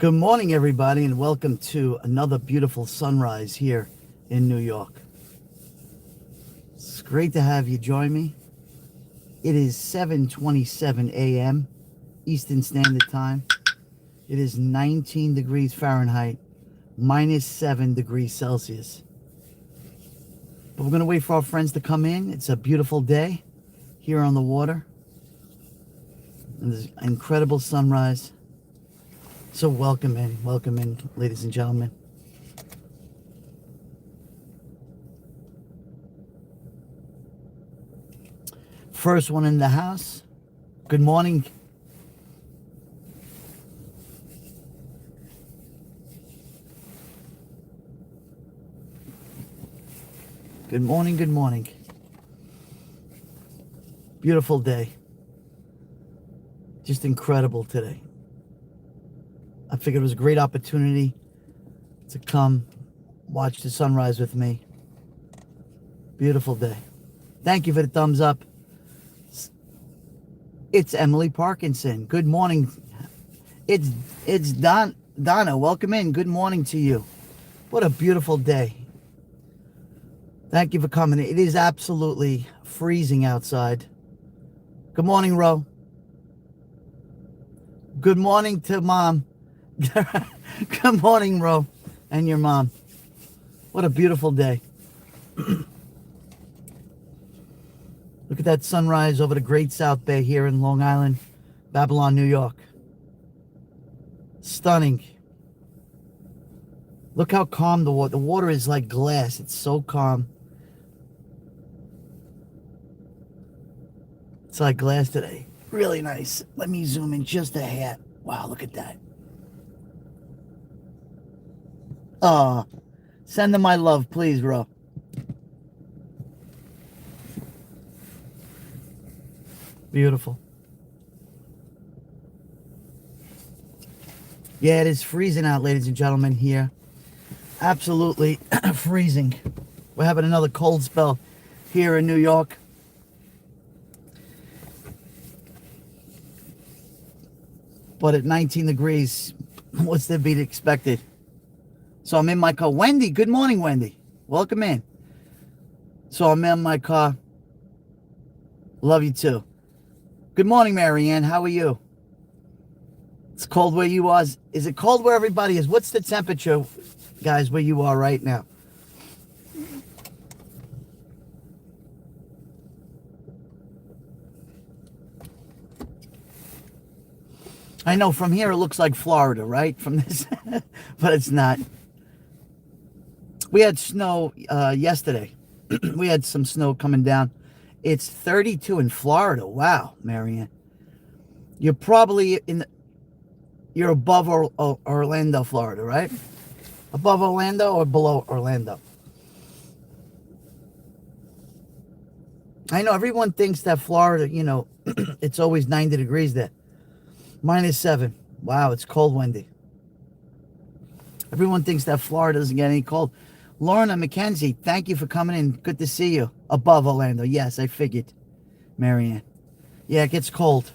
Good morning, everybody, and welcome to another beautiful sunrise here in New York. It's great to have you join me. It is 7:27 a.m. Eastern Standard Time. It is 19 degrees Fahrenheit, minus 7 degrees Celsius. But we're going to wait for our friends to come in. It's a beautiful day here on the water. And there's an incredible sunrise. So welcome in, ladies and gentlemen. First one in the house. Good morning. Good morning, good morning. Beautiful day. Just incredible today. I figured it was a great opportunity to come watch the sunrise with me. Beautiful day. Thank you for the thumbs up. It's Emily Parkinson. Good morning. It's Donna. Welcome in. Good morning to you. What a beautiful day. Thank you for coming. It is absolutely freezing outside. Good morning, Ro. Good morning to Mom. Good morning, Ro, and your mom. What a beautiful day. Look at that sunrise over the Great South Bay here in Long Island, Babylon, New York. Stunning. Look how calm the water. The water is like glass. It's so calm. It's like glass today. Really nice. Let me zoom in just a hair. Wow, look at that. Send them my love, please, bro. Beautiful. Yeah, it is freezing out, ladies and gentlemen, here. Absolutely freezing. We're having another cold spell here in New York. But at 19 degrees, what's there be expected? So I'm in my car. Wendy, good morning, Wendy. Welcome in. So I'm in my car. Love you too. Good morning, Marianne. How are you? It's cold where you are. Is it cold where everybody is? What's the temperature, guys, where you are right now? I know from here it looks like Florida, right? From this, but it's not. We had snow yesterday. We had some snow coming down. It's 32 in Florida. Wow, Marianne. You're probably you're above Orlando, Florida, right? Above Orlando or below Orlando? I know everyone thinks that Florida, it's always 90 degrees there. Minus 7. Wow, it's cold, Wendy. Everyone thinks that Florida doesn't get any cold. Lorna McKenzie, thank you for coming in. Good to see you. Above Orlando. Yes, I figured. Marianne. Yeah, it gets cold.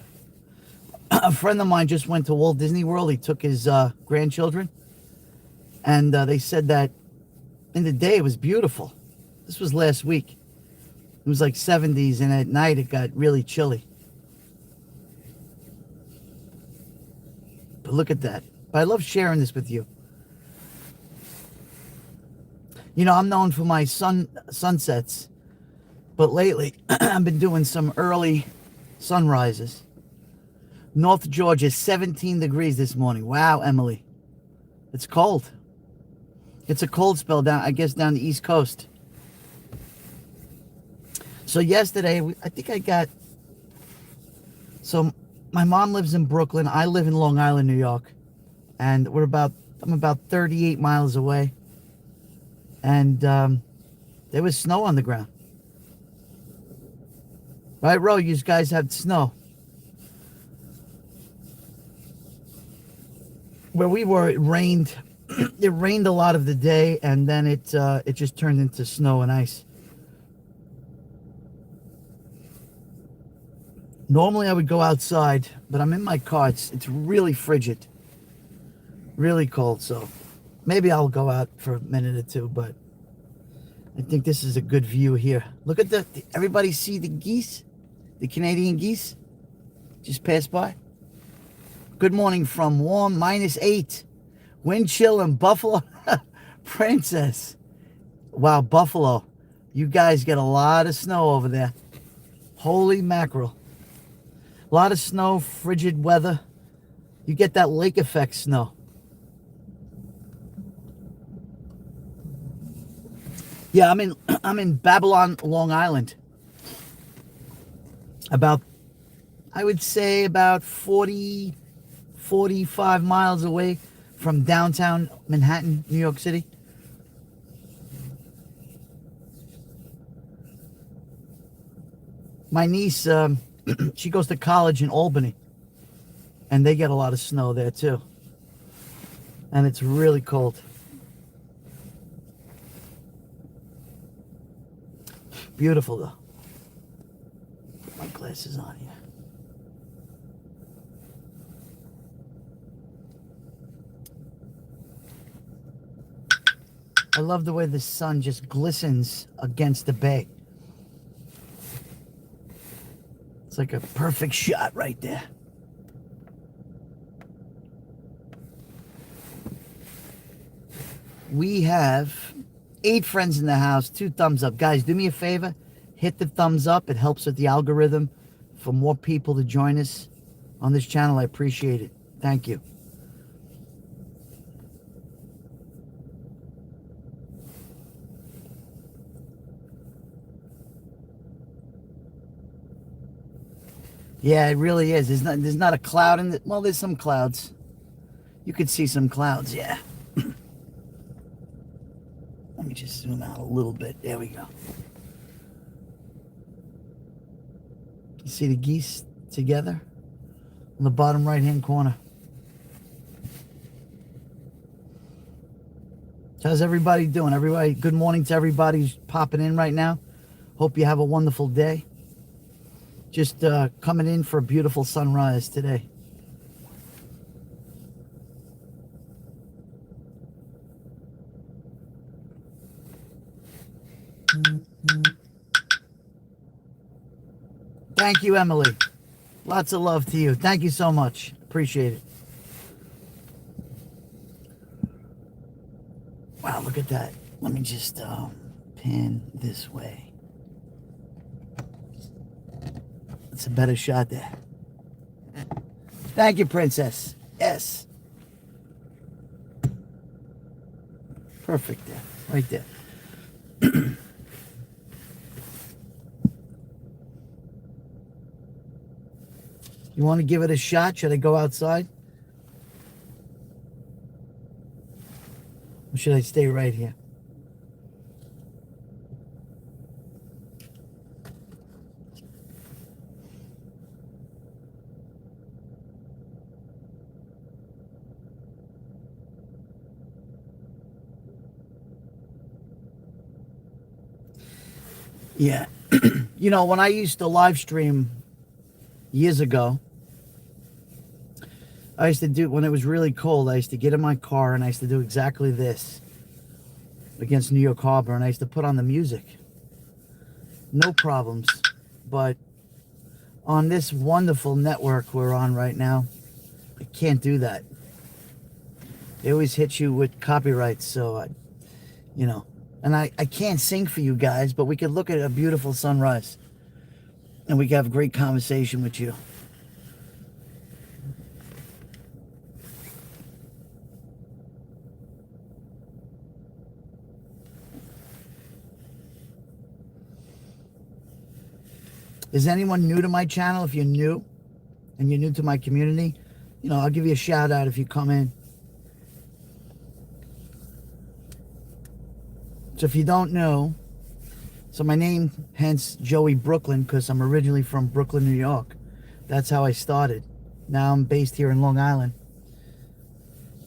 A friend of mine just went to Walt Disney World. He took his grandchildren. And they said that in the day it was beautiful. This was last week. It was like 70s, and at night it got really chilly. But look at that. But I love sharing this with you. I'm known for my sunsets, but lately I've been doing some early sunrises. North Georgia, 17 degrees this morning. Wow, Emily. It's cold. It's a cold spell down the East Coast. So yesterday, my mom lives in Brooklyn. I live in Long Island, New York. And I'm about 38 miles away. And there was snow on the ground. Right, Ro? You guys had snow. Where we were, it rained. It rained a lot of the day, and then it just turned into snow and ice. Normally I would go outside, but I'm in my car. It's really frigid. Really cold, so maybe I'll go out for a minute or two, but I think this is a good view here. Look at everybody see the geese? The Canadian geese just passed by. Good morning from warm -8. Wind chill in Buffalo. Princess. Wow, Buffalo. You guys get a lot of snow over there. Holy mackerel. A lot of snow, frigid weather. You get that lake effect snow. Yeah, I'm in Babylon, Long Island. I would say about 40, 45 miles away from downtown Manhattan, New York City. My niece, she goes to college in Albany, and they get a lot of snow there too. And it's really cold. Beautiful though. Put my glasses on here. I love the way the sun just glistens against the bay. It's like a perfect shot right there. We have 8 friends in the house, 2 thumbs up. Guys, do me a favor. Hit the thumbs up. It helps with the algorithm for more people to join us on this channel. I appreciate it. Thank you. Yeah, it really is. There's not a cloud in it. Well, there's some clouds. You could see some clouds, yeah. Let me just zoom out a little bit. There we go. You see the geese together in the bottom right-hand corner. So how's everybody doing? Everybody, good morning to everybody who's popping in right now. Hope you have a wonderful day. Just coming in for a beautiful sunrise today. Thank you, Emily. Lots of love to you. Thank you so much. Appreciate it. Wow, look at that. Let me just pan this way. It's a better shot there. Thank you, Princess. Yes. Perfect there. Right there. You want to give it a shot? Should I go outside? Or should I stay right here? Yeah. You know, when I used to live stream years ago, I used to do, when it was really cold, I used to get in my car and I used to do exactly this against New York Harbor, and I used to put on the music. No problems. But on this wonderful network we're on right now, I can't do that. They always hit you with copyrights, so you know. And I can't sing for you guys, but we could look at a beautiful sunrise. And we could have a great conversation with you. Is anyone new to my channel? If you're new and you're new to my community, you know, I'll give you a shout out if you come in. So if you don't know, so my name, hence JoeyBklyn, because I'm originally from Brooklyn, New York. That's how I started. Now I'm based here in Long Island.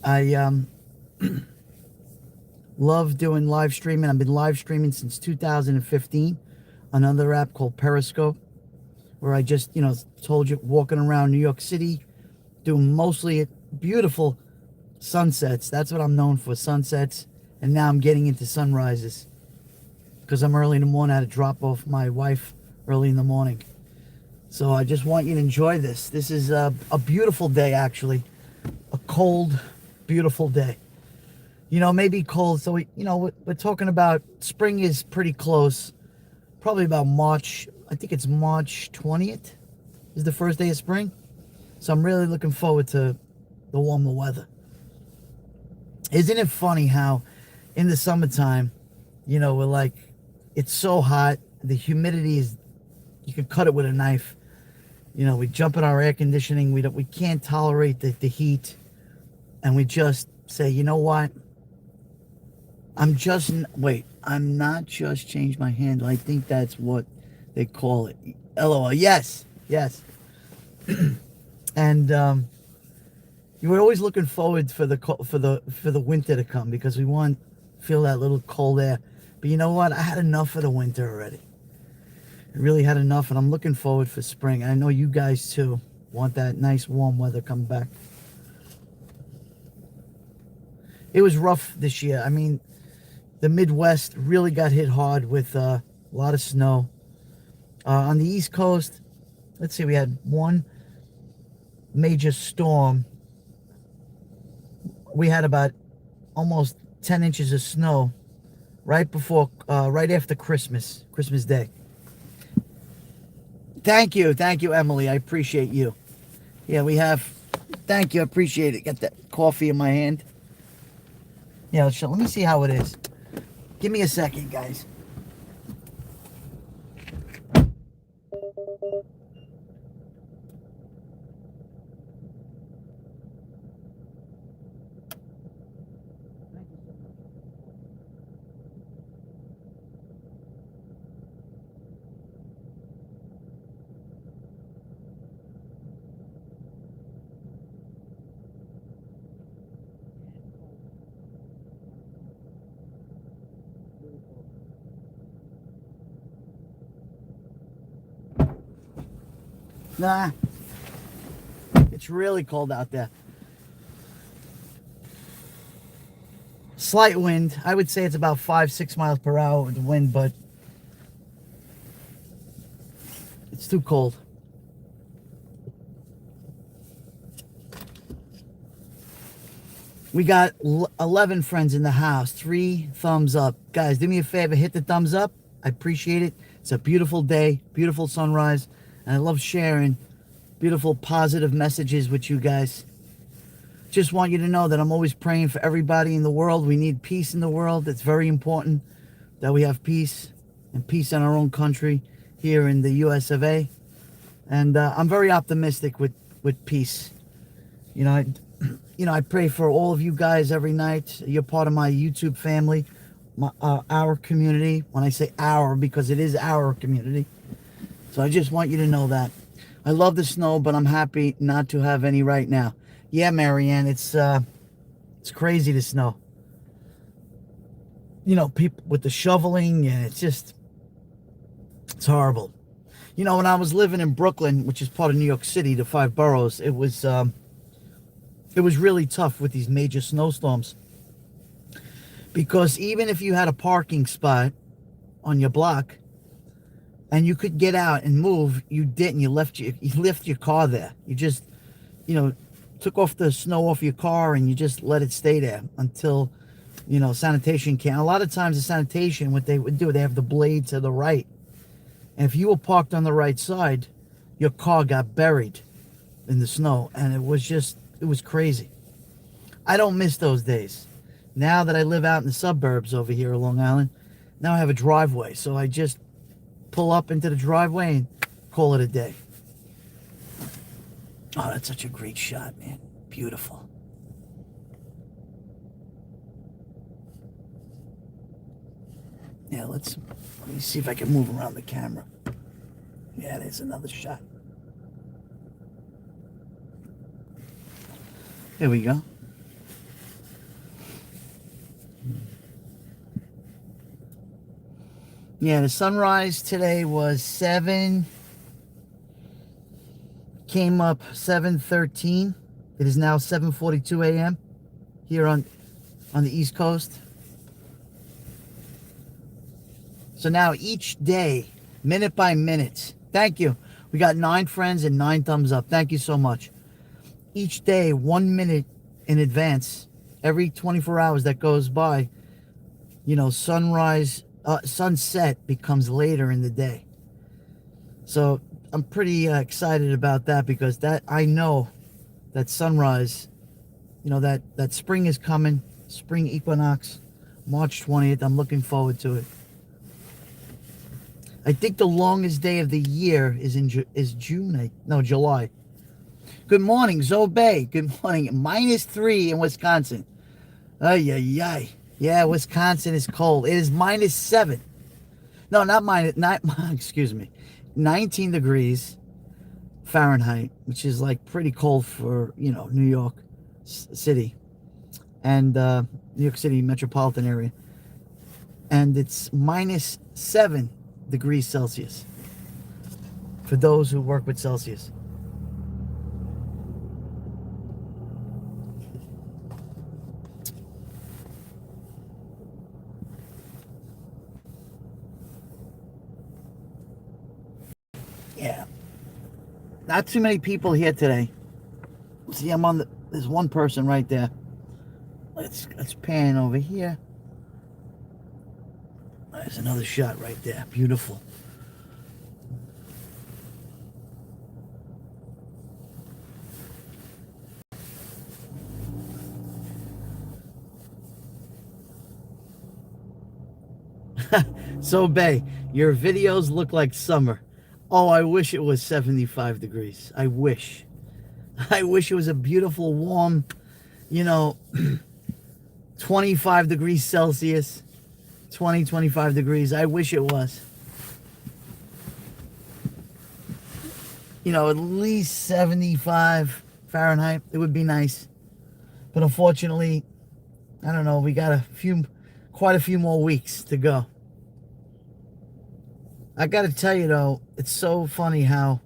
I love doing live streaming. I've been live streaming since 2015 on another app called Periscope, where I just, told you, walking around New York City, doing mostly beautiful sunsets. That's what I'm known for, sunsets. And now I'm getting into sunrises because I'm early in the morning. I had to drop off my wife early in the morning. So I just want you to enjoy this. This is a beautiful day, actually. A cold, beautiful day. You know, maybe cold. So, we're talking about spring is pretty close. Probably about March. I think it's March 20th is the first day of spring. So I'm really looking forward to the warmer weather. Isn't it funny how in the summertime, we're like, it's so hot. The humidity is, you can cut it with a knife. We jump in our air conditioning. We can't tolerate the heat. And we just say, you know what? I'm not just changed my handle. I think that's what they call it. LOL. Yes. And you were always looking forward for the winter to come because we want to feel that little cold air. But you know what? I had enough of the winter already. I really had enough, and I'm looking forward for spring. I know you guys too want that nice warm weather coming back. It was rough this year. I mean, the Midwest really got hit hard with a lot of snow. On the East Coast, let's see, we had one major storm. We had about almost 10 inches of snow right after Christmas Day. Thank you, Emily. I appreciate you. Yeah, we have. Thank you, I appreciate it. Got that coffee in my hand. Yeah, let me see how it is. Give me a second, guys. Nah, it's really cold out there. Slight wind. I would say it's about 5-6 miles per hour with the wind, but it's too cold. We got 11 friends in the house. 3 thumbs up. Guys, do me a favor. Hit the thumbs up. I appreciate it. It's a beautiful day. Beautiful sunrise. And I love sharing beautiful, positive messages with you guys. Just want you to know that I'm always praying for everybody in the world. We need peace in the world. It's very important that we have peace and peace in our own country here in the US of A. And I'm very optimistic with peace. I pray for all of you guys every night. You're part of my YouTube family, our community. When I say our, because it is our community. So I just want you to know that. I love the snow, but I'm happy not to have any right now. Yeah, Marianne, it's crazy, the snow. People with the shoveling, and it's horrible. When I was living in Brooklyn, which is part of New York City, the 5 boroughs, it was really tough with these major snowstorms. Because even if you had a parking spot on your block, and you could get out and move, you didn't. You left your car there. You just, took off the snow off your car and you just let it stay there until, sanitation came. A lot of times the sanitation, what they would do, they have the blade to the right. And if you were parked on the right side, your car got buried in the snow. And it was crazy. I don't miss those days. Now that I live out in the suburbs over here in Long Island, now I have a driveway. So I just pull up into the driveway and call it a day. Oh, that's such a great shot, man. Beautiful. Yeah, let me see if I can move around the camera. Yeah, there's another shot. There we go. Yeah, the sunrise today was 7. Came up 7:13. It is now 7:42 a.m. here on the East Coast. So now each day, minute by minute, thank you. We got 9 friends and 9 thumbs up. Thank you so much. Each day, 1 minute in advance, every 24 hours that goes by, you know, sunset becomes later in the day. So I'm pretty excited about that, because that I know that sunrise, you know, that spring is coming, spring equinox, March 20th. I'm looking forward to it. I think the longest day of the year is July. Good morning, Zoe. Good morning. -3 in Wisconsin. Ay, ay, ay. Yeah, Wisconsin is cold. It is -7. No, excuse me. 19 degrees Fahrenheit, which is like pretty cold for, you know, New York City and New York City metropolitan area. And it's -7 degrees Celsius for those who work with Celsius. Yeah, not too many people here today. See, there's one person right there. Let's pan over here. There's another shot right there. Beautiful. So, Bay, your videos look like summer. Oh, I wish it was 75 degrees. I wish. I wish it was a beautiful, warm, you know, 25 degrees Celsius. 25 degrees. I wish it was. You know, at least 75 Fahrenheit. It would be nice. But unfortunately, I don't know, we got quite a few more weeks to go. I got to tell you though, it's so funny how,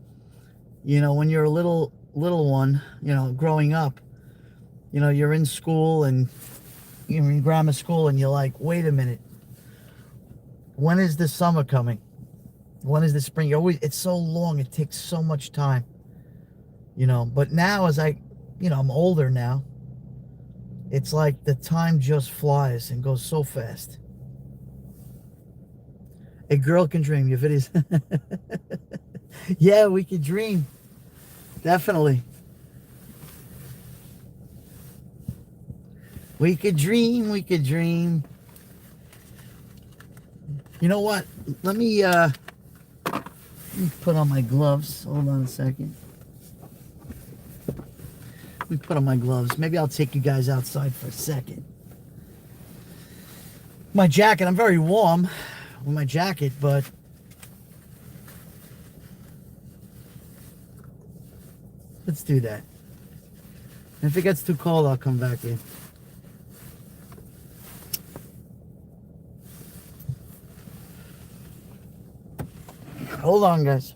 you know, when you're a little one, you know, growing up, you know, you're in school and you're in grammar school and you're like, wait a minute. When is the summer coming? When is the spring? It's so long. It takes so much time, you know. But now, as I'm older now, it's like the time just flies and goes so fast. A girl can dream. Your videos. Yeah, we could dream. Definitely. We could dream. We could dream. You know what? Let me put on my gloves. Hold on a second. Let me put on my gloves. Maybe I'll take you guys outside for a second. My jacket, I'm very warm with my jacket, but let's do that. And if it gets too cold, I'll come back in. Hold on, guys.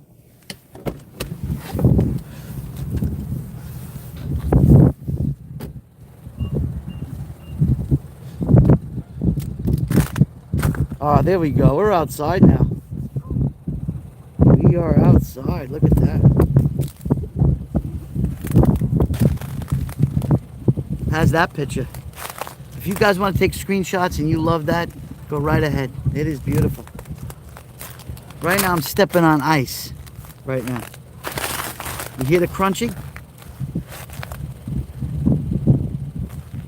Ah, there we go. We're outside now. We are outside. Look at that. How's that picture? If you guys want to take screenshots and you love that, go right ahead. It is beautiful. Right now I'm stepping on ice. Right now. You hear the crunching?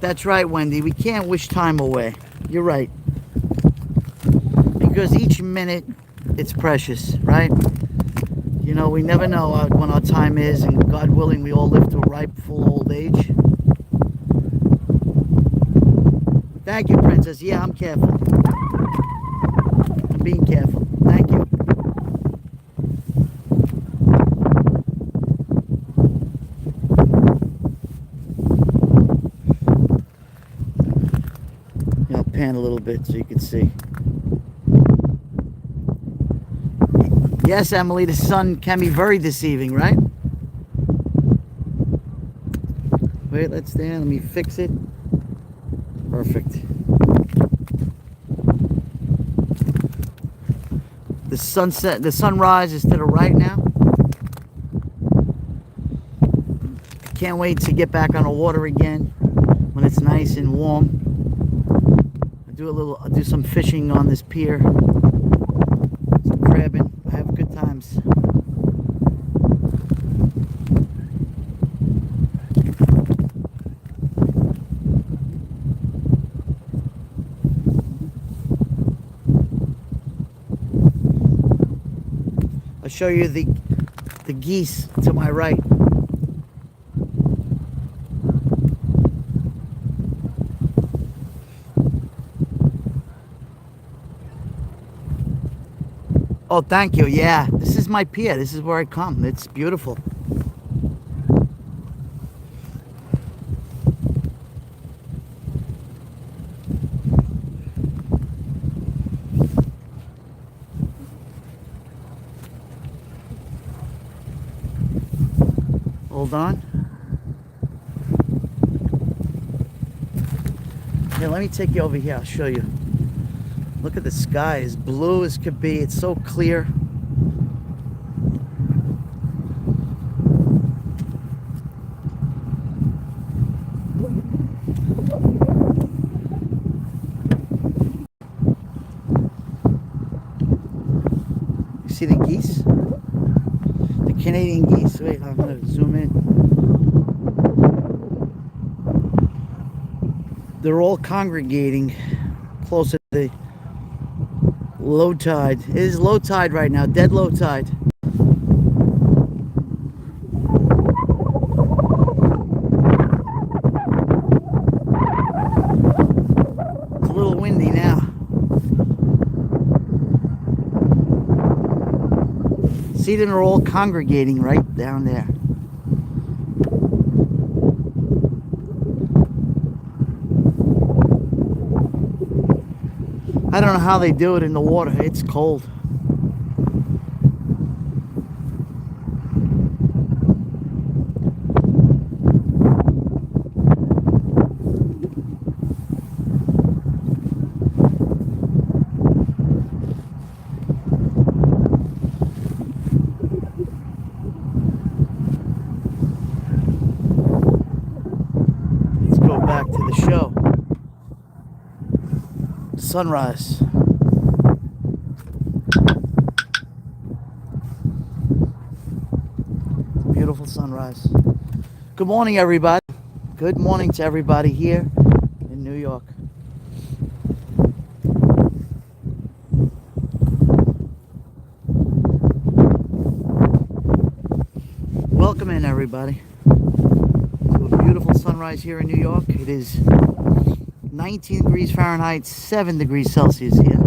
That's right, Wendy. We can't wish time away. You're right. Because each minute, it's precious, right? You know, we never know when our time is, and God willing, we all live to a ripe, full old age. Thank you, Princess. Yeah, I'm careful. I'm being careful. Thank you. I'll pan a little bit so you can see. Yes, Emily, the sun can be very deceiving, right? Wait, let's stand. Let me fix it. Perfect. The sunset, the sunrise is to the right now. Can't wait to get back on the water again when it's nice and warm. I'll do some fishing on this pier. Some crabbing. I have good times. I'll show you the geese to my right. Oh, thank you. Yeah, this is my pier. This is where I come. It's beautiful. Hold on. Here, let me take you over here. I'll show you. Look at the sky, as blue as could be. It's so clear. You see the geese? The Canadian geese. Wait, I'm going to zoom in. They're all congregating closer to the low tide. It is low tide right now, dead low tide. It's a little windy now. See them are all congregating right down there. I don't know how they do it in the water. It's cold. Let's go back to the show. Sunrise. Beautiful sunrise. Good morning, everybody. Good morning to everybody here in New York. Welcome in, everybody, to a beautiful sunrise here in New York. It is 19 degrees Fahrenheit, 7 degrees Celsius here.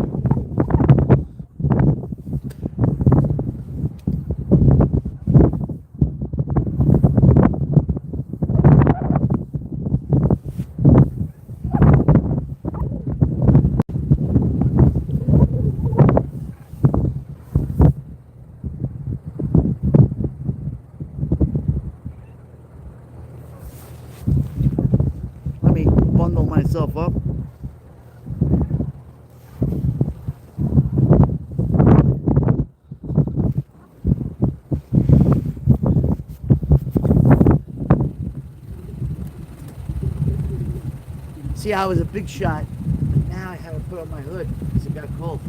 Let me bundle myself up. See, I was a big shot, but now I have to put on my hood because it got cold.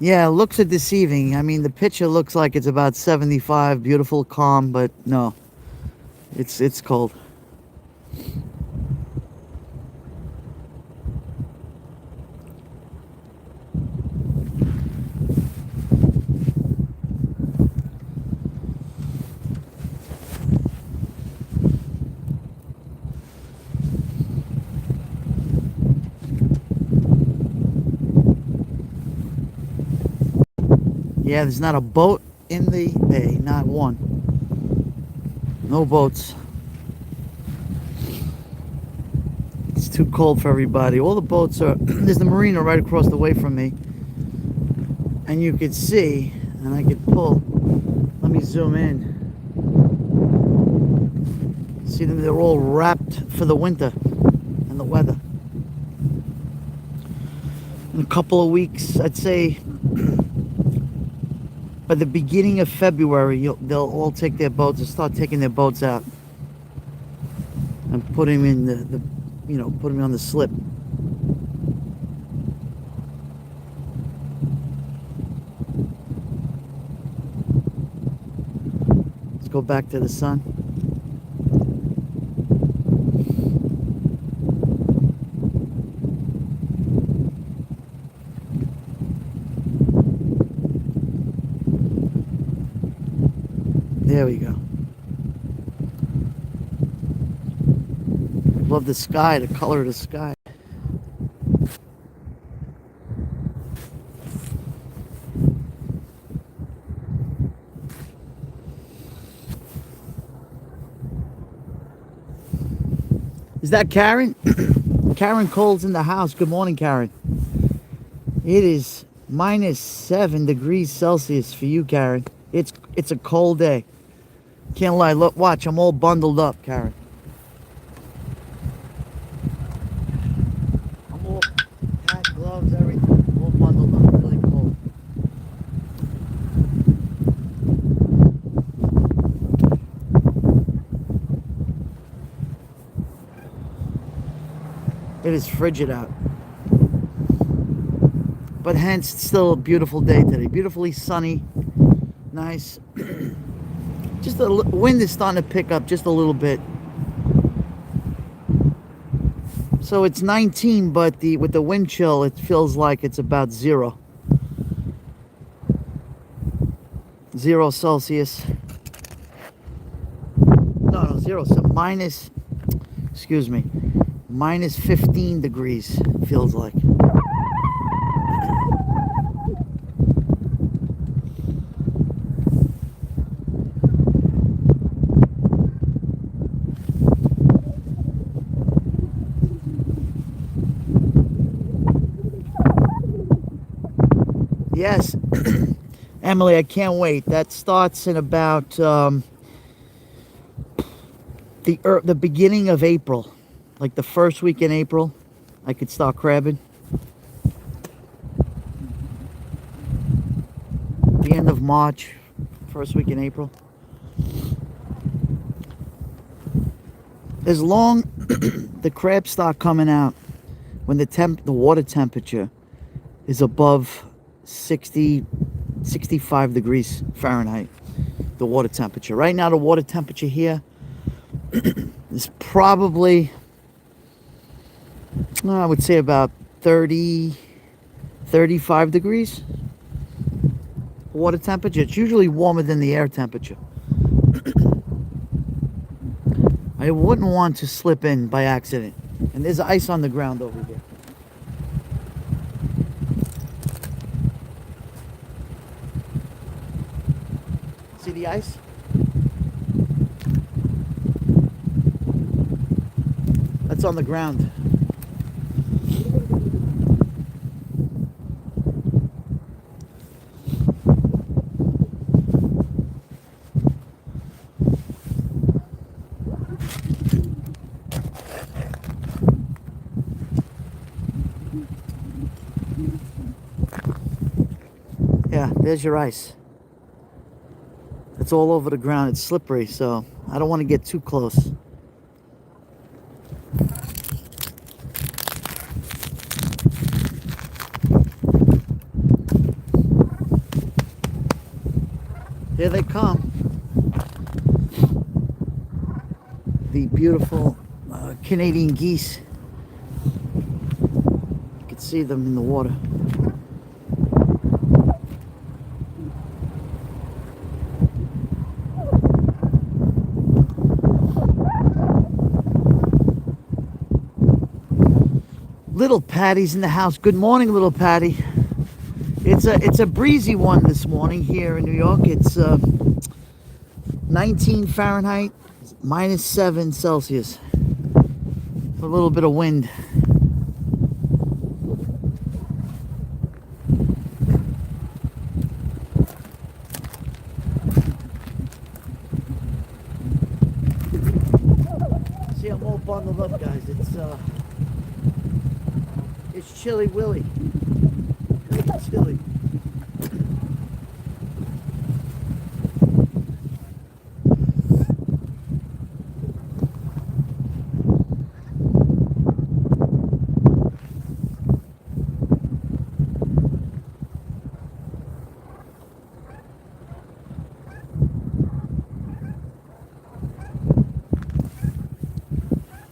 Yeah, looks are deceiving. I mean, the picture looks like it's about 75, beautiful, calm, but no, it's cold. Yeah, there's not a boat in the bay, not one. No boats. too cold for everybody. All the boats are, there's the marina right across the way from me. And you could see, and I could pull, let me zoom in. See them, they're all wrapped for the winter and the weather. In a couple of weeks, I'd say, by the beginning of February, they'll all take their boats and start taking their boats out and put them in put them on the slip. Let's go back to the sun. There we go. Love the sky, the color of the sky. Is that Karen? Karen Cole's in the house. Good morning, Karen. It is -7 degrees Celsius for you, Karen. It's a cold day. Can't lie. Look, watch. I'm all bundled up, Karen. I'm all hat, gloves, everything. I'm all bundled up. Really cold. It is frigid out. But hence, still a beautiful day today. Beautifully sunny. Nice. Just the wind is starting to pick up just a little bit. So it's 19, but with the wind chill, it feels like it's about 0. 0 Celsius. No, 0. So excuse me, -15 degrees, it feels like. Yes, Emily, I can't wait. That starts in about the beginning of April, like the first week in April. I could start crabbing. The end of March, first week in April. As long the crabs start coming out when the water temperature is above 65 degrees Fahrenheit, the water temperature. Right now, the water temperature here is probably, I would say about 35 degrees water temperature. It's usually warmer than the air temperature. I wouldn't want to slip in by accident. And there's ice on the ground over here. See the ice? That's on the ground. Yeah, there's your ice. It's all over the ground. It's slippery, so I don't want to get too close. Here they come. The beautiful Canadian geese. You can see them in the water. Little Patty's in the house. Good morning, little Patty. It's a breezy one this morning here in New York. It's 19 Fahrenheit, -7 Celsius. a little bit of wind. See, I'm all bundled up, guys. It's chilly willy. It's chilly.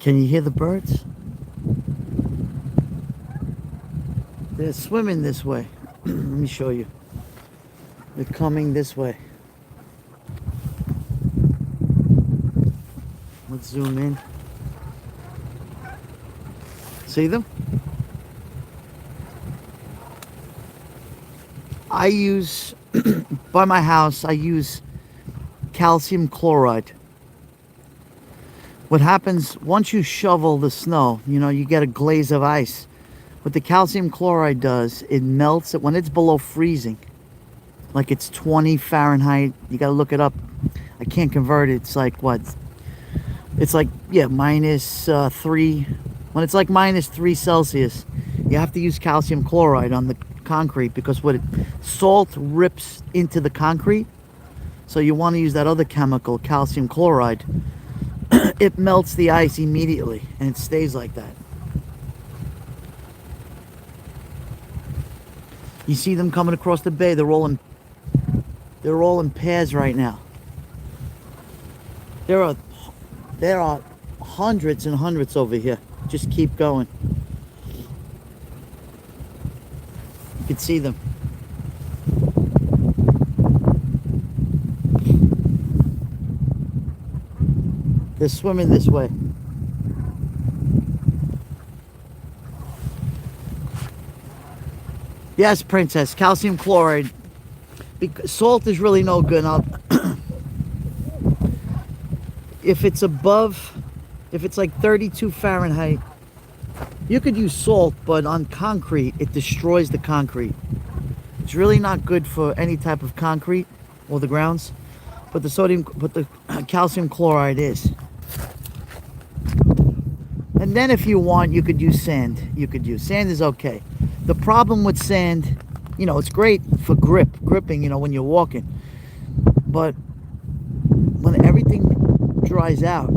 Can you hear the birds? They're swimming this way. Let me show you. They're coming this way. Let's zoom in. See them? I use, by my house, I use calcium chloride. What happens once you shovel the snow, you know, you get a glaze of ice. What the calcium chloride does, it melts it when it's below freezing. Like it's 20 Fahrenheit. You got to look it up. I can't convert it. It's like what? It's like, yeah, -3. When it's like -3 Celsius, you have to use calcium chloride on the concrete because salt rips into the concrete. So you want to use that other chemical, calcium chloride. It melts the ice immediately and it stays like that. You see them coming across the bay. They're all in pairs right now. There are hundreds and hundreds over here. Just keep going. You can see them. They're swimming this way. Yes, Princess, calcium chloride. Because salt is really no good. If it's like 32 Fahrenheit, you could use salt, but on concrete, it destroys the concrete. It's really not good for any type of concrete or the grounds, but the calcium chloride is. And then if you want, you could use sand. Sand is okay. The problem with sand, you know, it's great for gripping, you know, when you're walking. But when everything dries out,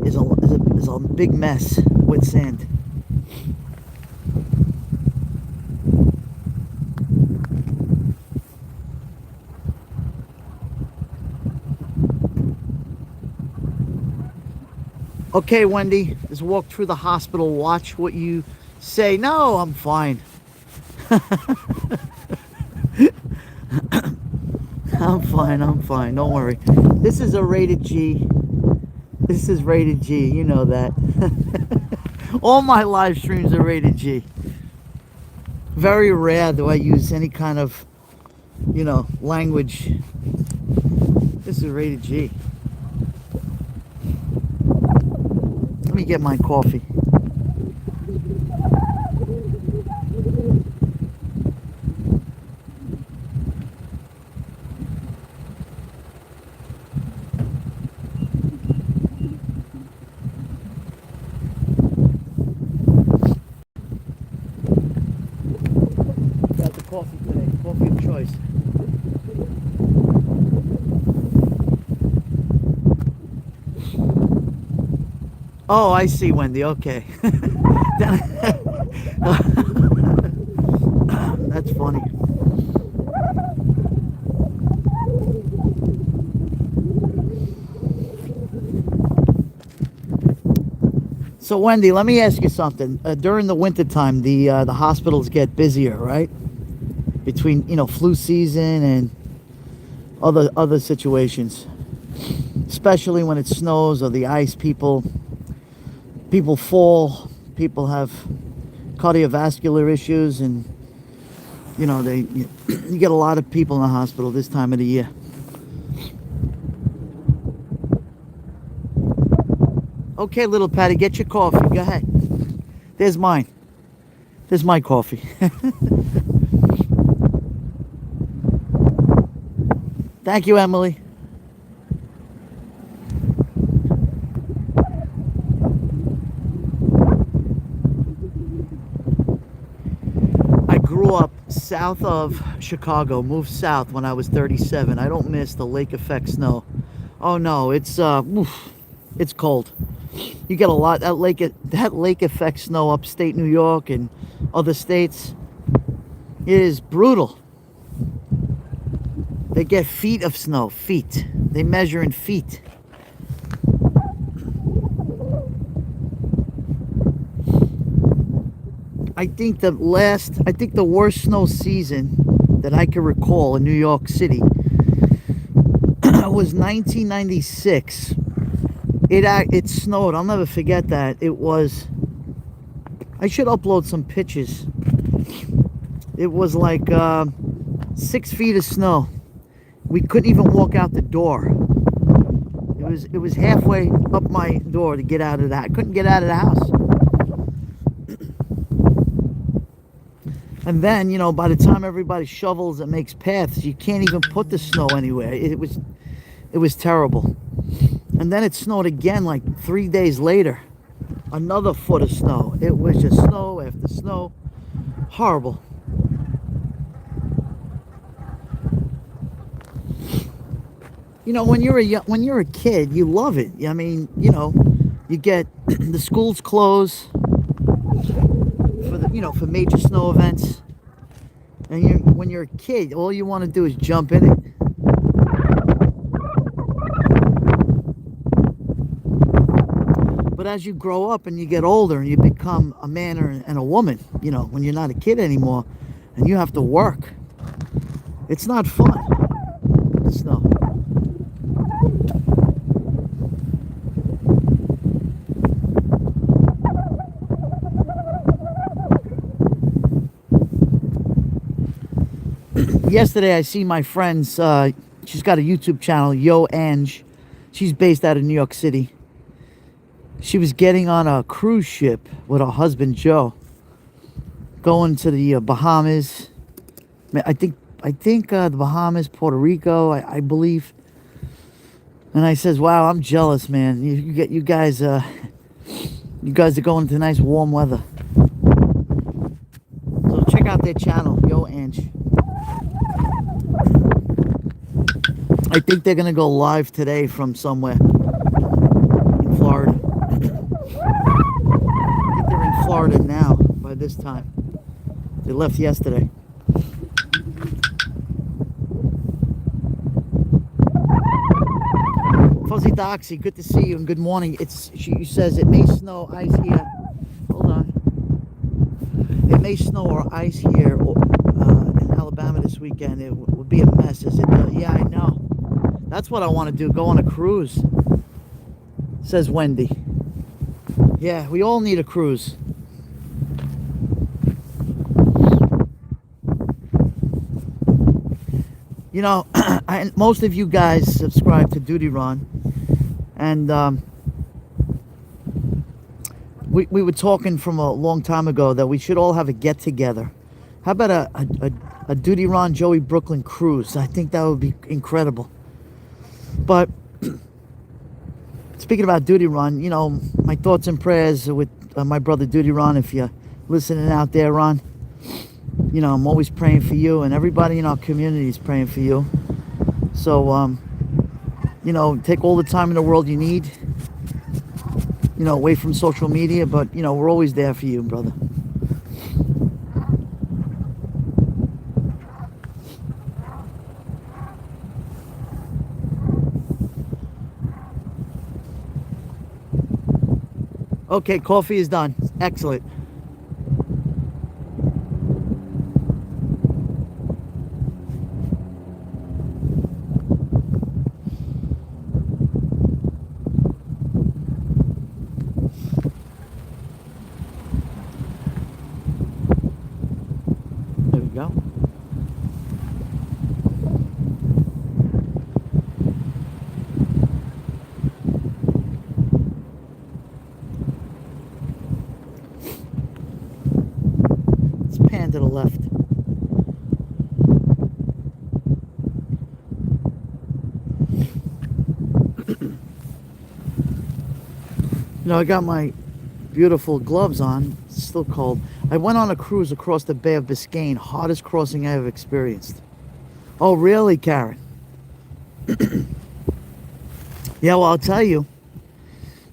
is a big mess with sand. Okay, Wendy, just walk through the hospital. Watch what you say. No, I'm fine. I'm fine. Don't worry. This is a rated G. This is rated G. You know that. All my live streams are rated G. Very rare do I use any kind of, you know, language. This is rated G. Let me get my coffee. Got the coffee today, coffee of choice. Oh, I see, Wendy. Okay. That's funny. So, Wendy, let me ask you something. During the winter time, the hospitals get busier, right? Between, you know, flu season and other situations, especially when it snows or the ice. People fall, people have cardiovascular issues, and you know, you get a lot of people in the hospital this time of the year. Okay, little Patty, get your coffee. Go ahead. There's mine. There's my coffee. Thank you, Emily. I grew up south of Chicago, moved south when I was 37. I don't miss the lake effect snow. Oh no, it's cold. You get a lot that lake effect snow upstate New York and other states. It is brutal. They get feet of snow, feet. They measure in feet. I think the worst snow season that I can recall in New York City was 1996. It snowed. I'll never forget that. It was. I should upload some pictures. It was like 6 feet of snow. We couldn't even walk out the door. It was halfway up my door to get out of that. I couldn't get out of the house. And then, you know, by the time everybody shovels and makes paths, you can't even put the snow anywhere. It was terrible. And then it snowed again like 3 days later. Another foot of snow. It was just snow after snow. Horrible. You know, when you're a kid, you love it. I mean, you know, you get the schools close for major snow events. And when you're a kid, all you want to do is jump in it. But as you grow up and you get older and you become a man and a woman, you know, when you're not a kid anymore and you have to work, it's not fun. The snow. Yesterday I see my friend's, she's got a YouTube channel, Yo Ange. She's based out of New York City. She was getting on a cruise ship with her husband Joe, going to the Bahamas. I think the Bahamas, Puerto Rico, I believe. And I says, "Wow, I'm jealous, man. You guys are going to nice warm weather." So check out their channel, Yo Ange. I think they're gonna go live today from somewhere in Florida. I think they're in Florida now by this time. They left yesterday. Fuzzy Doxy, good to see you and good morning. She says it may snow, ice here. Hold on. It may snow or ice here in Alabama this weekend. It would be a mess. Is it? Yeah, I know. That's what I want to do. Go on a cruise. Says Wendy. Yeah, we all need a cruise. You know, most of you guys subscribe to Duty Ron, and we were talking from a long time ago that we should all have a get together. How about a Duty Ron JoeyBklyn cruise? I think that would be incredible. But speaking about Duty Ron, you know, my thoughts and prayers with my brother Duty Ron. If you're listening out there, Ron, you know, I'm always praying for you, and everybody in our community is praying for you. So, you know, take all the time in the world you need, you know, away from social media, but, you know, we're always there for you, brother. Okay, coffee is done. Excellent. There we go. pan to the left. I got my beautiful gloves on. It's still cold. I went on a cruise across the Bay of Biscayne. Hardest crossing I ever experienced. Oh, really, Karen? Yeah, well, I'll tell you.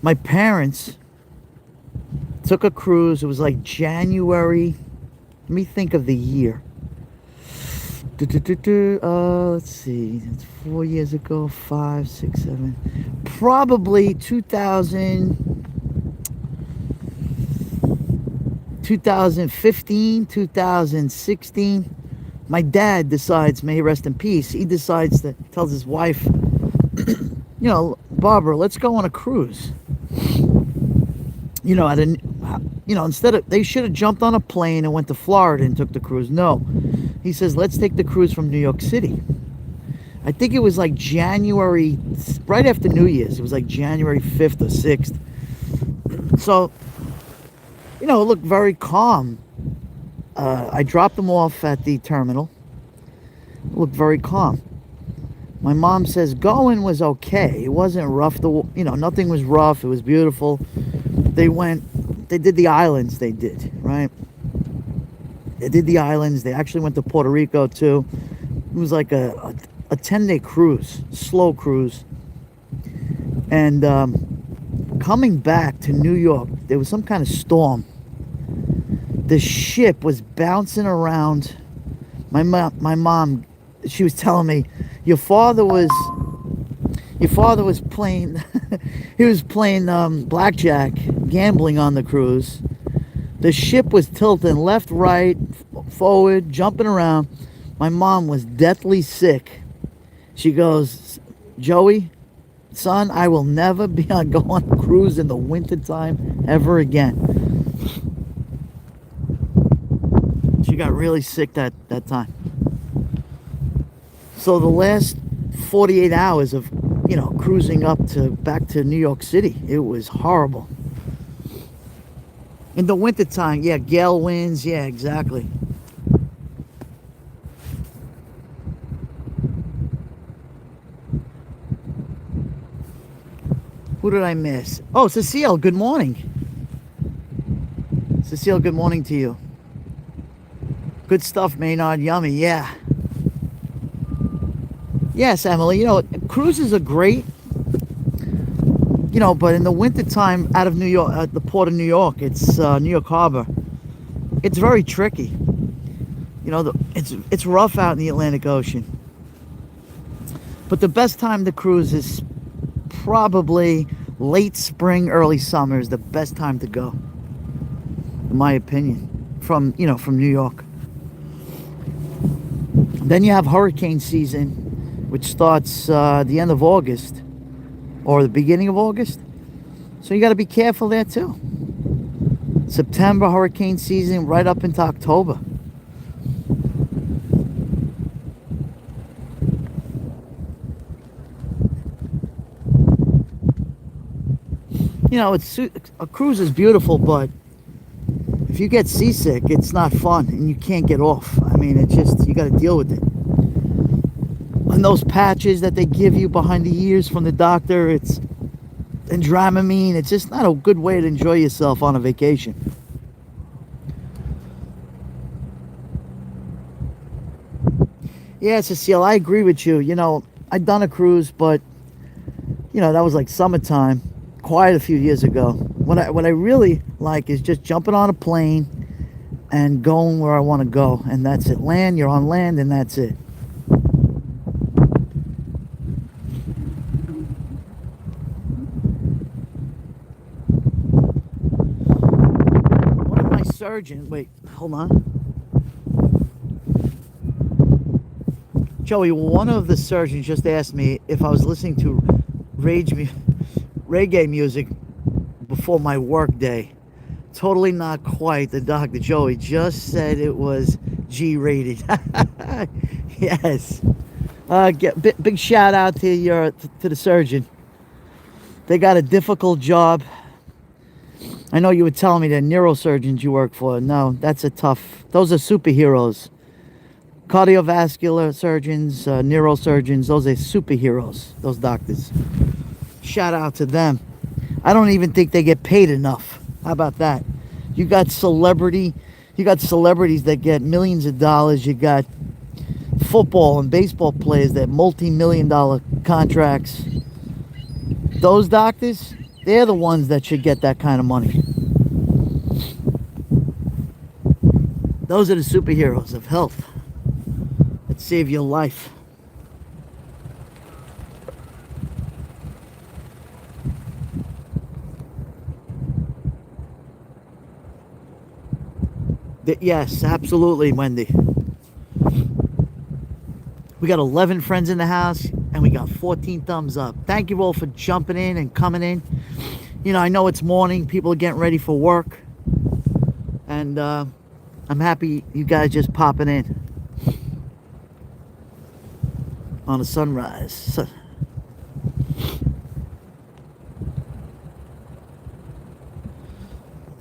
My parents took a cruise. It was like January. Let me think of the year. Let's see. It's 4 years ago. 5, 6, 7. Probably 2015, 2016. My dad decides, may he rest in peace, he decides to, tells his wife, Barbara, let's go on a cruise. Instead of, they should have jumped on a plane and went to Florida and took the cruise. No. He says, let's take the cruise from New York City. I think it was like January, right after New Year's. It was like January 5th or 6th. So, it looked very calm. I dropped them off at the terminal. It looked very calm. My mom says going was okay. It wasn't rough. Nothing was rough. It was beautiful. They did the islands. They did, right? They did the islands. They actually went to Puerto Rico too. It was like a 10-day cruise, slow cruise. And coming back to New York, there was some kind of storm. The ship was bouncing around. My mom, she was telling me, your father was playing, he was playing blackjack, gambling on the cruise. The ship was tilting left, right, forward, jumping around. My mom was deathly sick. She goes, Joey, son, I will never go on a cruise in the wintertime ever again. She got really sick that time. So the last 48 hours of, cruising back to New York City, it was horrible. In the wintertime, yeah, gale winds, yeah, exactly. Who did I miss? Oh, Cecile, good morning. Cecile, good morning to you. Good stuff, Maynard. Yummy, yeah. Yes, Emily, cruises are great. But in the wintertime out of New York, at the port of New York, it's New York Harbor. It's very tricky. It's rough out in the Atlantic Ocean. But the best time to cruise is probably late spring, early summer is the best time to go, in my opinion, from New York. Then you have hurricane season, which starts the end of August or the beginning of August. So you got to be careful there too. September, hurricane season, right up into October. A cruise is beautiful, but if you get seasick, it's not fun and you can't get off. I mean, you got to deal with it. And those patches that they give you behind the ears from the doctor, and Dramamine, it's just not a good way to enjoy yourself on a vacation. Yeah, Cecile, I agree with you. I'd done a cruise, but that was like summertime, quite a few years ago. What I really like is just jumping on a plane and going where I want to go, and that's it. You're on land, and that's it. Wait, hold on. Joey, one of the surgeons just asked me if I was listening to reggae music before my work day. Totally not quite. The doctor, Joey, just said it was G-rated. Yes. Big shout out to the surgeon. They got a difficult job. I know you were telling me that neurosurgeons you work for. No, that's a tough. Those are superheroes. Cardiovascular surgeons, neurosurgeons, those are superheroes, those doctors. Shout out to them. I don't even think they get paid enough. How about that? You got celebrities that get millions of dollars. You got football and baseball players that multi-million-dollar contracts. Those doctors, they're the ones that should get that kind of money. Those are the superheroes of health that save your life. Yes, absolutely, Wendy. We got 11 friends in the house, and we got 14 thumbs up. Thank you all for jumping in and coming in. You know, I know it's morning. People are getting ready for work. And I'm happy you guys just popping in on a sunrise.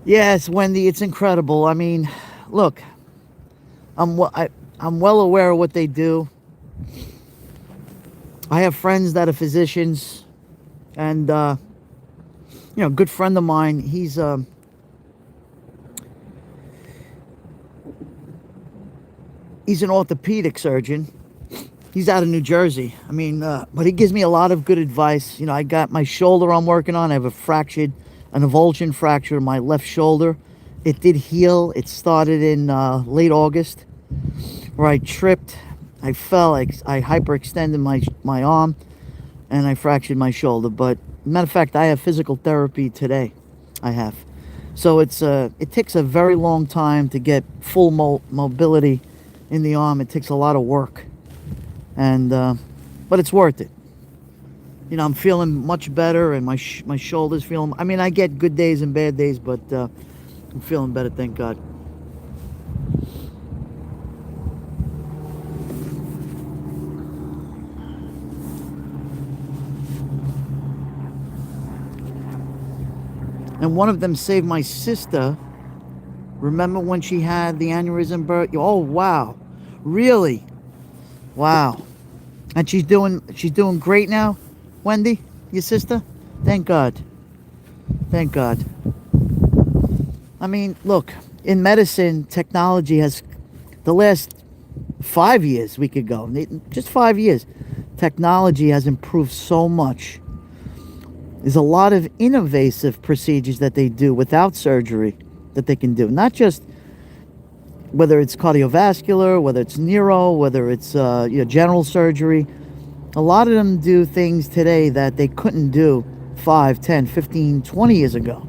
Yes, Wendy, it's incredible. I mean, look, I'm well aware of what they do. I have friends that are physicians, and you know, a good friend of mine. He's an orthopedic surgeon. He's out of New Jersey. I mean, but he gives me a lot of good advice. You know, I got my shoulder I'm working on. I have an avulsion fracture in my left shoulder. It did heal. It started in late August, where I tripped. I fell. I hyperextended my arm, and I fractured my shoulder. But matter of fact, I have physical therapy today. I have. So it takes a very long time to get full mobility in the arm. It takes a lot of work, and but it's worth it. You know, I'm feeling much better, and my shoulders feeling. I mean, I get good days and bad days, but I'm feeling better, thank God. And one of them saved my sister. Remember when she had the aneurysm birth? Oh, wow. Really? Wow. And she's doing great now, Wendy, your sister? Thank God. Thank God. I mean, look, in medicine, technology has, the last 5 years we could go, just 5 years, technology has improved so much. There's a lot of invasive procedures that they do without surgery that they can do. Not just whether it's cardiovascular, whether it's neuro, whether it's general surgery. A lot of them do things today that they couldn't do 5, 10, 15, 20 years ago.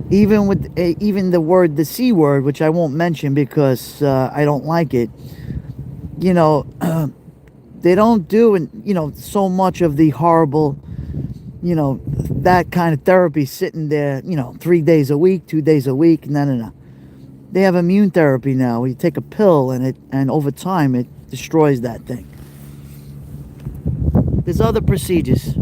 Even with the C word, which I won't mention because I don't like it. You know, they don't do so much of the horrible, that kind of therapy sitting there, 3 days a week, 2 days a week. No. They have immune therapy now. You take a pill and over time it destroys that thing. There's other procedures.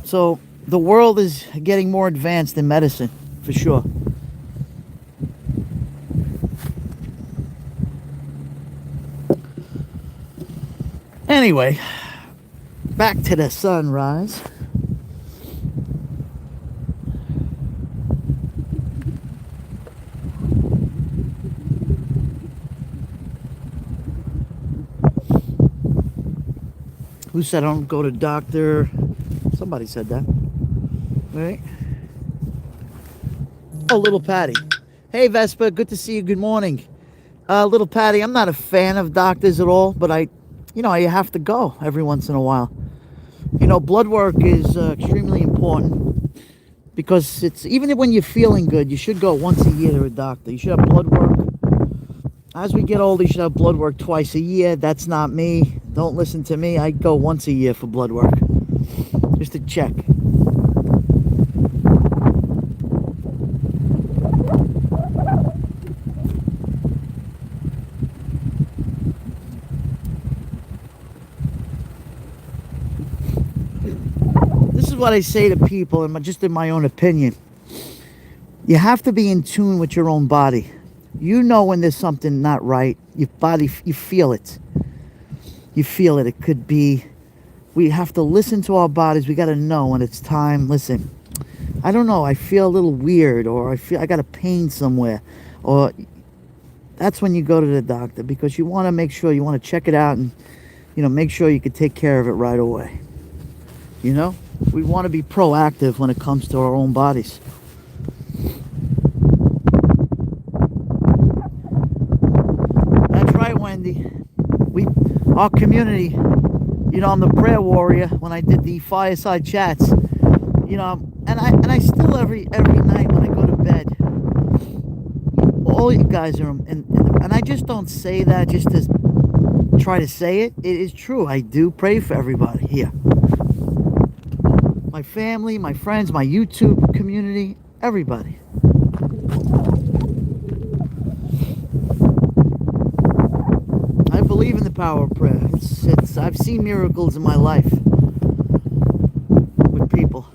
So the world is getting more advanced in medicine, for sure. Anyway, back to the sunrise. Who said I don't go to doctor? Somebody said that. Right? Oh, little Patty. Hey, Vespa, good to see you. Good morning. Little Patty, I'm not a fan of doctors at all, but I have to go every once in a while. Blood work is extremely important because it's, even when you're feeling good, you should go once a year to a doctor. You should have blood work. As we get older, you should have blood work twice a year. That's not me. Don't listen to me. I go once a year for blood work, just to check. This is what I say to people, and just in my own opinion. You have to be in tune with your own body. You know when there's something not right. Your body, you feel it. You feel it. It could be, we have to listen to our bodies. We got to know when it's time. Listen, I don't know. I feel a little weird, or I feel I got a pain somewhere, or that's when you go to the doctor, because you want to make sure, you want to check it out, and make sure you can take care of it right away. We want to be proactive when it comes to our own bodies. That's right, Wendy. Our community, I'm the prayer warrior. When I did the fireside chats, and I still every night when I go to bed, all you guys are and I just don't say that just to try to say it. It is true. I do pray for everybody here. My family, my friends, my YouTube community, everybody. I believe in the power of prayer. I've seen miracles in my life with people.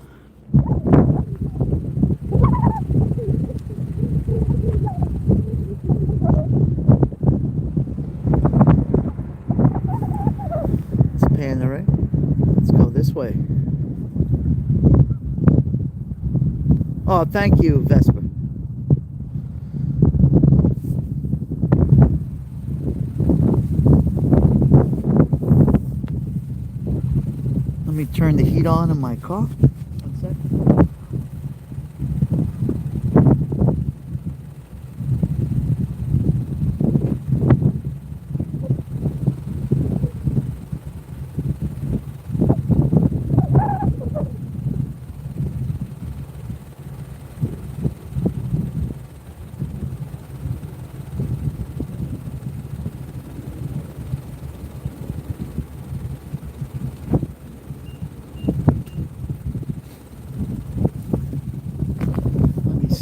It's Panda, right? Let's go this way. Oh, thank you, Vesper. Let me turn the heat on in my car. 1 second.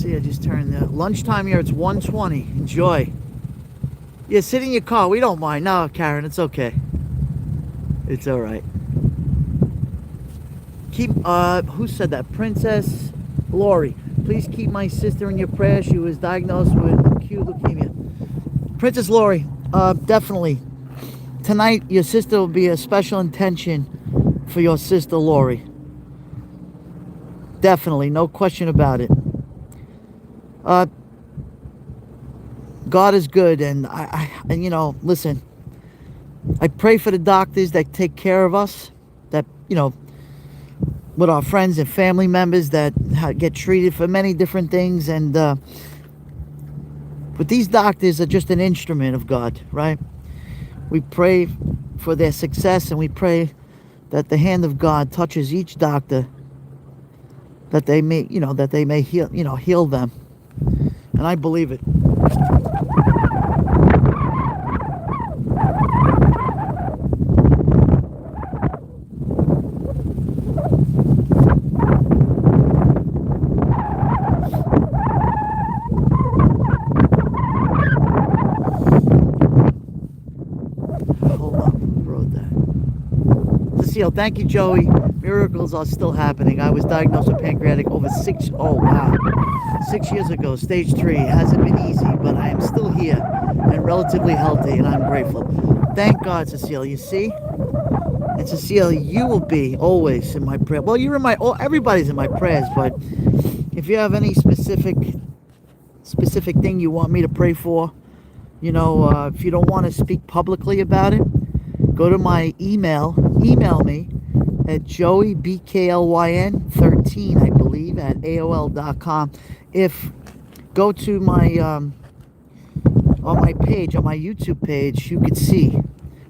I just turned the lunchtime here. It's 1:20. Enjoy. Yeah, sit in your car. We don't mind. No, Karen, it's okay. It's all right. Who said that? Princess Lori. Please keep my sister in your prayers. She was diagnosed with acute leukemia. Princess Lori, definitely. Tonight, your sister will be a special intention for your sister Lori. Definitely, no question about it. God is good, and listen, I pray for the doctors that take care of us, that, with our friends and family members that get treated for many different things, and but these doctors are just an instrument of God, right? We pray for their success, and we pray that the hand of God touches each doctor, that they may heal them. And I believe it. Hold on, who wrote that? Cecile, thank you, Joey. Miracles are still happening. I was diagnosed with pancreatic over 6 years ago, stage 3. Hasn't been easy, but I am still here and relatively healthy, and I'm grateful. Thank God, Cecile. You see? And Cecile, you will be always in my prayer. Well, everybody's in my prayers, but if you have any specific thing you want me to pray for, if you don't want to speak publicly about it, go to my email me at JoeyBklyn13, I believe, at AOL.com. Go to my on my page, on my YouTube page, you can see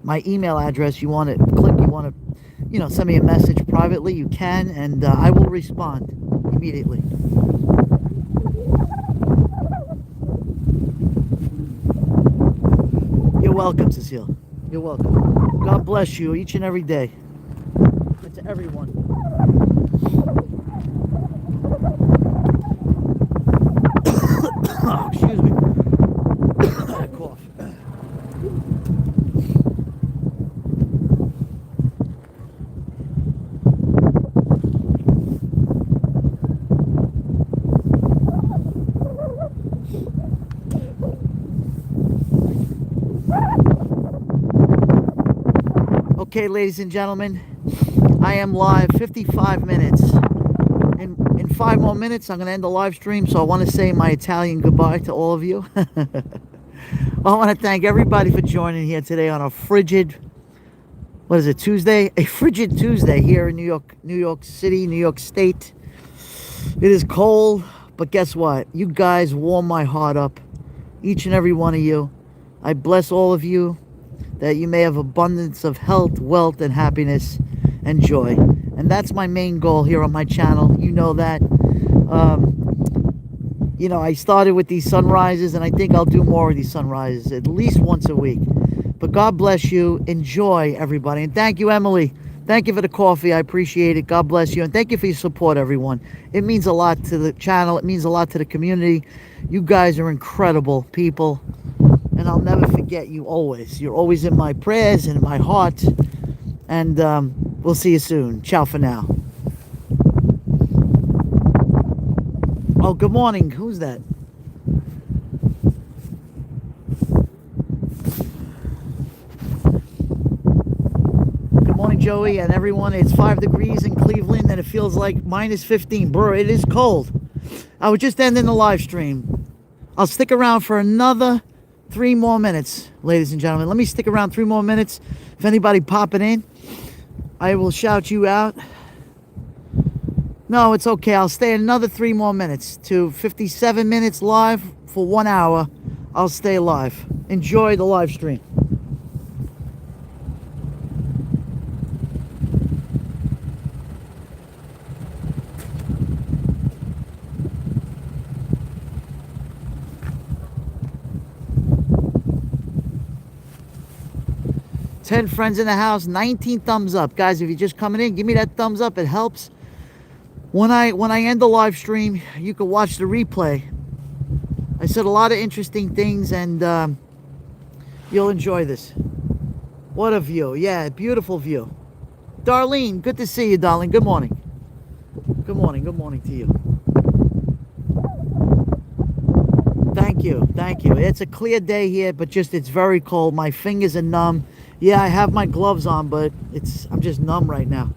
my email address. You want to send me a message privately, you can, and I will respond immediately. You're welcome, Cecile. You're welcome. God bless you each and every day. And to everyone. Oh, excuse me. Cough. Okay, ladies and gentlemen, I am live 55 minutes. In 5 more minutes, I'm going to end the live stream, so I want to say my Italian goodbye to all of you. I want to thank everybody for joining here today on a frigid, what is it, Tuesday? A frigid Tuesday here in New York City, New York State. It is cold, but guess what? You guys warm my heart up, each and every one of you. I bless all of you, that you may have abundance of health, wealth, and happiness and joy. And that's my main goal here on my channel. You know that. You know, I started with these sunrises, and I think I'll do more of these sunrises at least once a week. But God bless you. Enjoy, everybody. And thank you, Emily. Thank you for the coffee. I appreciate it. God bless you. And thank you for your support, everyone. It means a lot to the channel. It means a lot to the community. You guys are incredible people. And I'll never forget you always. You're always in my prayers and in my heart. And we'll see you soon. Ciao for now. Oh, good morning. Who's that? Good morning, Joey and everyone. It's 5 degrees in Cleveland and it feels like minus 15. Bro, it is cold. I was just ending the live stream. I'll stick around for another 3 more minutes, ladies and gentlemen. Let me stick around 3 more minutes. If anybody popping in, I will shout you out. No, it's okay. I'll stay another 3 more minutes to 57 minutes live for 1 hour. I'll stay live. Enjoy the live stream. Ten friends in the house, 19 thumbs up. Guys, if you're just coming in, give me that thumbs up. It helps. When I end the live stream, you can watch the replay. I said a lot of interesting things, and you'll enjoy this. What a view. Yeah, beautiful view. Darlene, good to see you, darling. Good morning. Good morning. Good morning to you. Thank you. Thank you. It's a clear day here, but just it's very cold. My fingers are numb. Yeah, I have my gloves on, but I'm just numb right now.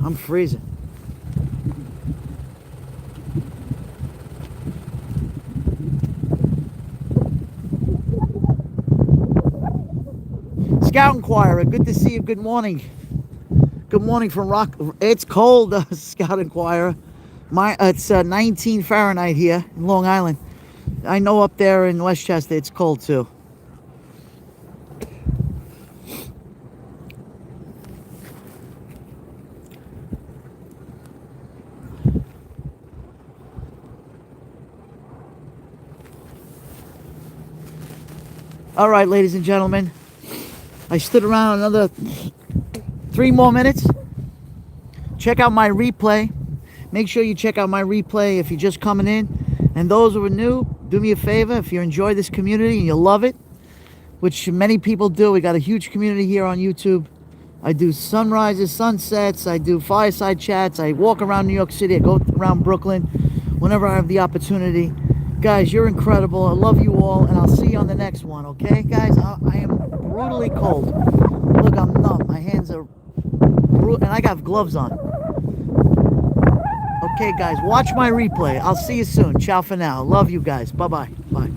I'm freezing. Scout Inquirer, good to see you. Good morning. Good morning from Rock. It's cold, Scout Inquirer. It's 19 Fahrenheit here in Long Island. I know up there in Westchester it's cold too. All right, ladies and gentlemen, I stood around another 3 more minutes. Check out my replay. Make sure you check out my replay if you're just coming in. And those who are new, do me a favor. If you enjoy this community and you love it, which many people do, we got a huge community here on YouTube. I do sunrises, sunsets. I do fireside chats. I walk around New York City. I go around Brooklyn whenever I have the opportunity. Guys, you're incredible. I love you all, and I'll see you on the next one, okay? Guys, I am brutally cold. Look, I'm numb. My hands are and I got gloves on. Okay, guys, watch my replay. I'll see you soon. Ciao for now. Love you guys. Bye-bye. Bye.